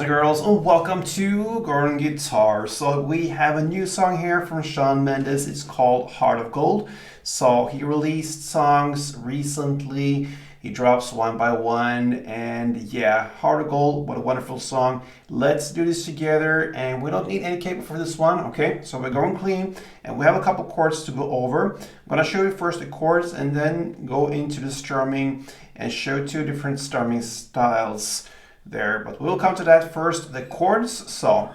girls, and welcome to Garden Guitar. So we have a new song here from Shawn Mendes. It's called Heart of Gold. So he released songs recently. He drops one by one, and yeah, Heart of Gold, what a wonderful song. Let's do this together, and we don't need any cable for this one, okay? So we're going clean, and we have a couple chords to go over. I'm gonna show you first the chords, and then go into the strumming and show two different strumming styles there, but we'll come to that first, the chords. So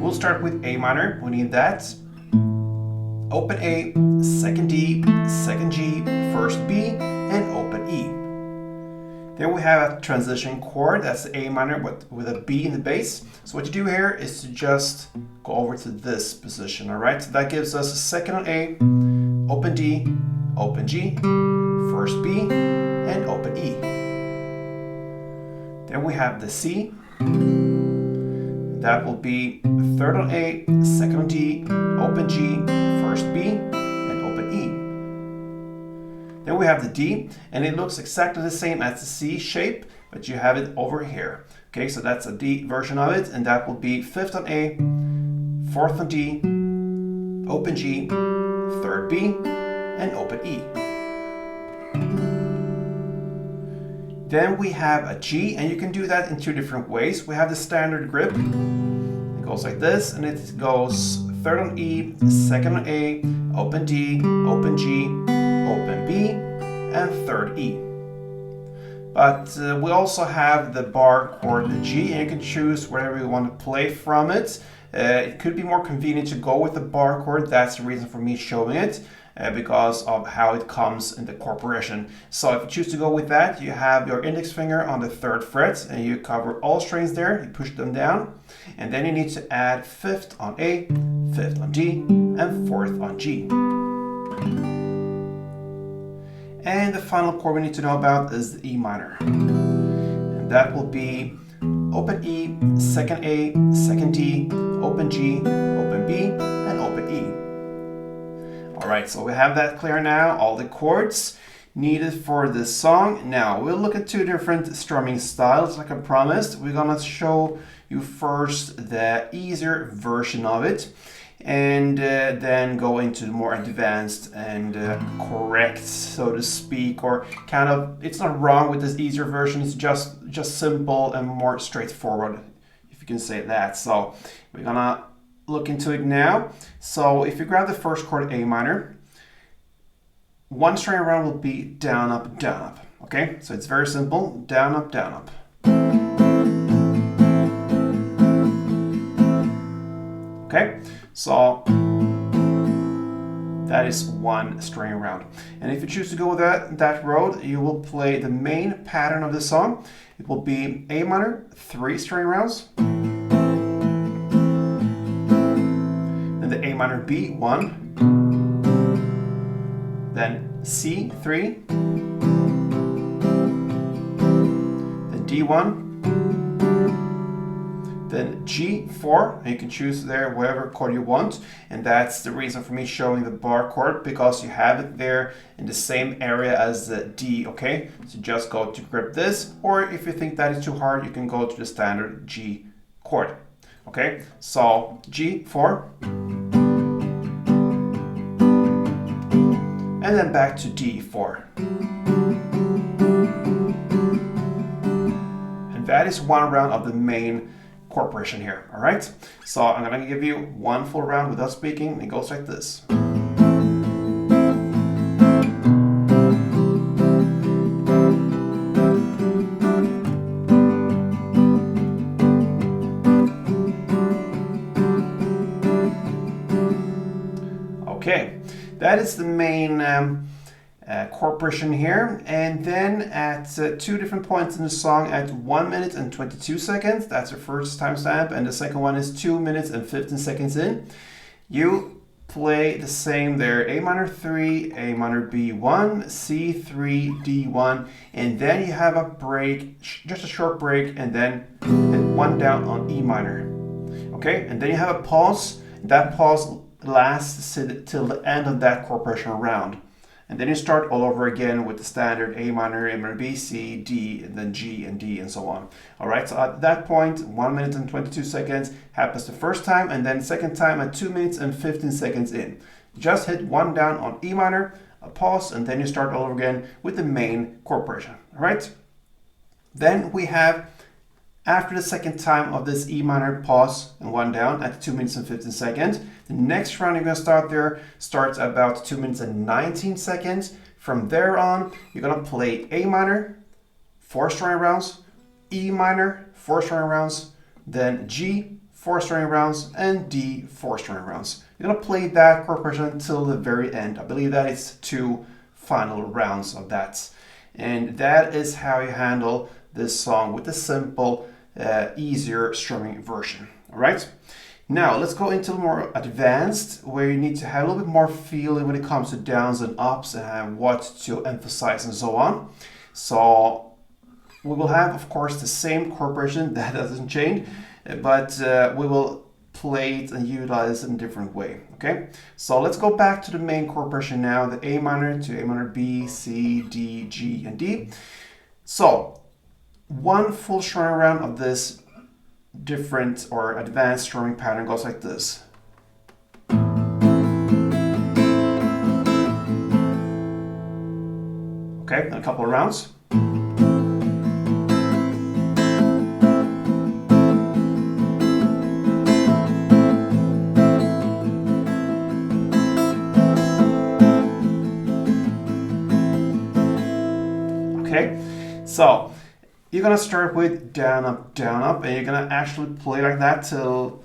we'll start with A minor. We need that. Open A, second D, second G, first B, and open E. Then we have a transition chord. That's the A minor with a B in the bass. So what you do here is to just go over to this position, all right? So that gives us a second on A, open D, open G, first B, and open E. Then we have the C. That will be third on A, second on D, open G, first B, and open E. Then we have the D, and it looks exactly the same as the C shape, but you have it over here. Okay, so that's a D version of it, and that will be fifth on A, fourth on D, open G, third B, and open E. Then we have a G, and you can do that in two different ways. We have the standard grip. It goes like this, and it goes third on E, second on A, open D, open G, open B, and third E. But we also have the bar chord, the G, and you can choose whatever you want to play from it. It could be more convenient to go with the bar chord. That's the reason for me showing it. Because of how it comes in the chord. So if you choose to go with that, you have your index finger on the third fret, and you cover all strings there, you push them down, and then you need to add fifth on A, fifth on D, and fourth on G. And the final chord we need to know about is the E minor. And that will be open E, second A, second D, open G, open B, and open E. Alright, so we have that clear now, all the chords needed for this song. Now, we'll look at two different strumming styles, like I promised. We're gonna show you first the easier version of it, and then go into the more advanced and correct, so to speak, or kind of, it's not wrong with this easier version, it's just simple and more straightforward, if you can say that. So, we're gonna look into it now. So if you grab the first chord, A minor, one string around will be down, up, down, up. Okay, so it's very simple, down, up, down, up. Okay, so that is one string around. And if you choose to go with that road, you will play the main pattern of the song. It will be A minor, 3 string rounds. The A minor B, 1, then C, 3, then D1, then G, 4, and you can choose there whatever chord you want, and that's the reason for me showing the bar chord, because you have it there in the same area as the D, okay? So just go to grip this, or if you think that is too hard, you can go to the standard G chord. Okay, so G, 4, and then back to D4. And that is one round of the main chord progression here, all right? So I'm gonna give you one full round without speaking, and it goes like this. Okay, that is the main chord progression here, and then at two different points in the song, at 1 minute and 22 seconds, that's the first timestamp, and the second one is 2 minutes and 15 seconds in, you play the same there, A minor 3, A minor B1, C3, D1, and then you have a break, just a short break, and then one down on E minor. Okay, and then you have a pause. That pause lasts till the end of that chord progression round. And then you start all over again with the standard A minor, A minor B, C, D, and then G and D and so on. All right, so at that point, 1 minute and 22 seconds happens the first time, and then second time at 2 minutes and 15 seconds in. Just hit 1 down on E minor, a pause, and then you start all over again with the main chord progression. All right, then we have, after the second time of this E minor pause and 1 down at 2 minutes and 15 seconds, the next round you're going to start there starts about 2 minutes and 19 seconds. From there on, you're going to play A minor, 4 strumming rounds, E minor, 4 strumming rounds, then G, 4 strumming rounds, and D, 4 strumming rounds. You're going to play that chord progression until the very end. I believe that is 2 final rounds of that. And that is how you handle this song with the simple, easier strumming version. All right. Now let's go into more advanced, where you need to have a little bit more feeling when it comes to downs and ups and what to emphasize and so on. So we will have, of course, the same chord progression, that doesn't change, but we will play it and utilize it in a different way. Okay, so let's go back to the main chord progression now, the A minor to A minor B, C, D, G, and D. So 1 full strumming round of this different or advanced strumming pattern goes like this. Okay, and a couple of rounds. Okay, so you're gonna start with down, up, and you're gonna actually play like that till,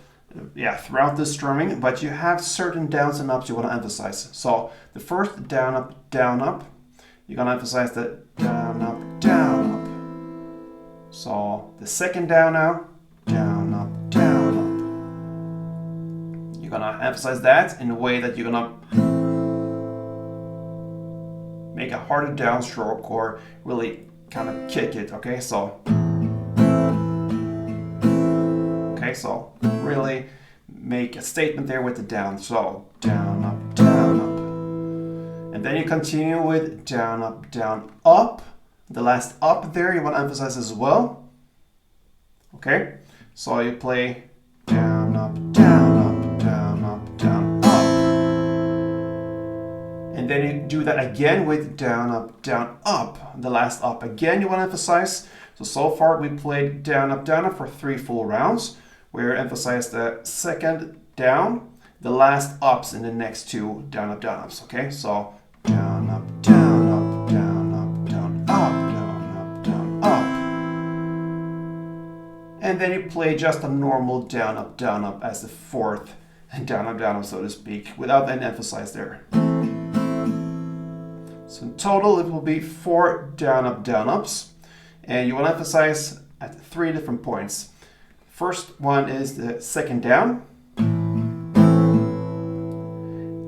throughout the strumming, but you have certain downs and ups you wanna emphasize. So the first down, up, you're gonna emphasize the down, up. So the second down now, down, up. You're gonna emphasize that in a way that you're gonna make a harder downstroke or really kind of kick it. Okay, so really make a statement there with the down. So down, up. And then you continue with down, up. The last up there you want to emphasize as well. Okay, so you play down, up. And then you do that again with down, up. The last up again you want to emphasize. So far we played down, up for 3 full rounds. We emphasized the second down, the last ups in the next 2 down, ups. Okay, so down, up. And then you play just a normal down, up as the 4th down, up, so to speak, without any emphasis there. So in total, it will be 4 down, ups, and you want to emphasize at 3 different points. First one is the second down,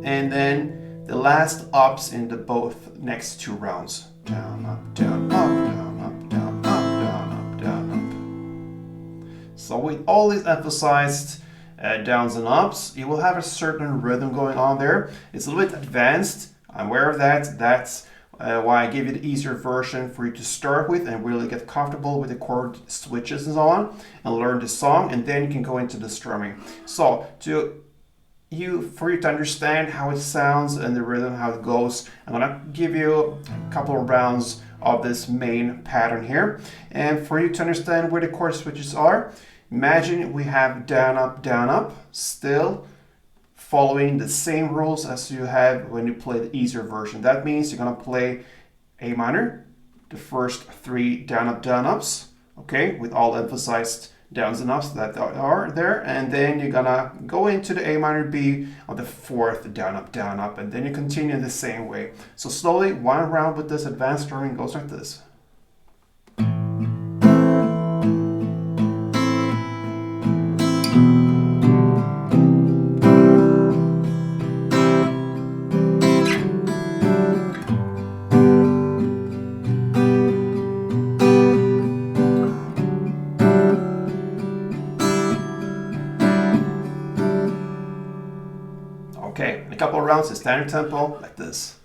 and then the last ups in the both next 2 rounds. Down, up, down, up, down, up, down, up, down, up, down, up. So with all these emphasized downs and ups, you will have a certain rhythm going on there. It's a little bit advanced. I'm aware of that. That's why I gave you the easier version for you to start with and really get comfortable with the chord switches and so on, and learn the song, and then you can go into the strumming. So for you to understand how it sounds and the rhythm, how it goes, I'm gonna give you a couple of rounds of this main pattern here. And for you to understand where the chord switches are, imagine we have down, up, still following the same rules as you have when you play the easier version. That means you're gonna play A minor, the first 3 down, ups, okay, with all emphasized downs and ups that are there, and then you're gonna go into the A minor B on the 4th down, up, and then you continue the same way. So slowly, 1 round with this advanced strumming goes like this. Okay, in a couple of rounds, the standard tempo like this.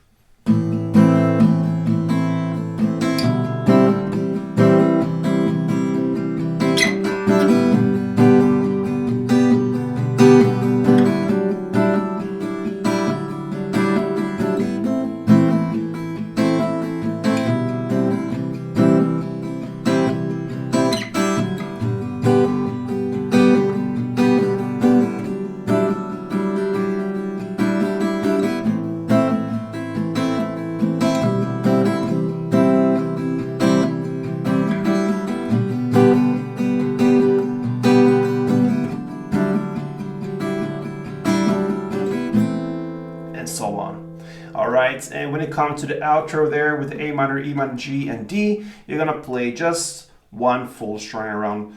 and so on. All right, and when it comes to the outro there with the A minor, E minor, G, and D, you're gonna play just one full string around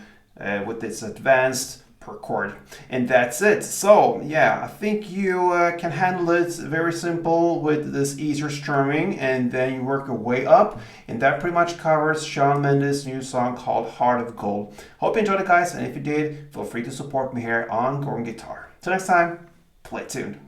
with this advanced per chord, and that's it. So yeah, I think you can handle it very simple with this easier strumming, and then you work your way up, and that pretty much covers Shawn Mendes' new song called Heart of Gold. Hope you enjoyed it, guys, and if you did, feel free to support me here on Chord Guitar. Till next time, play tuned.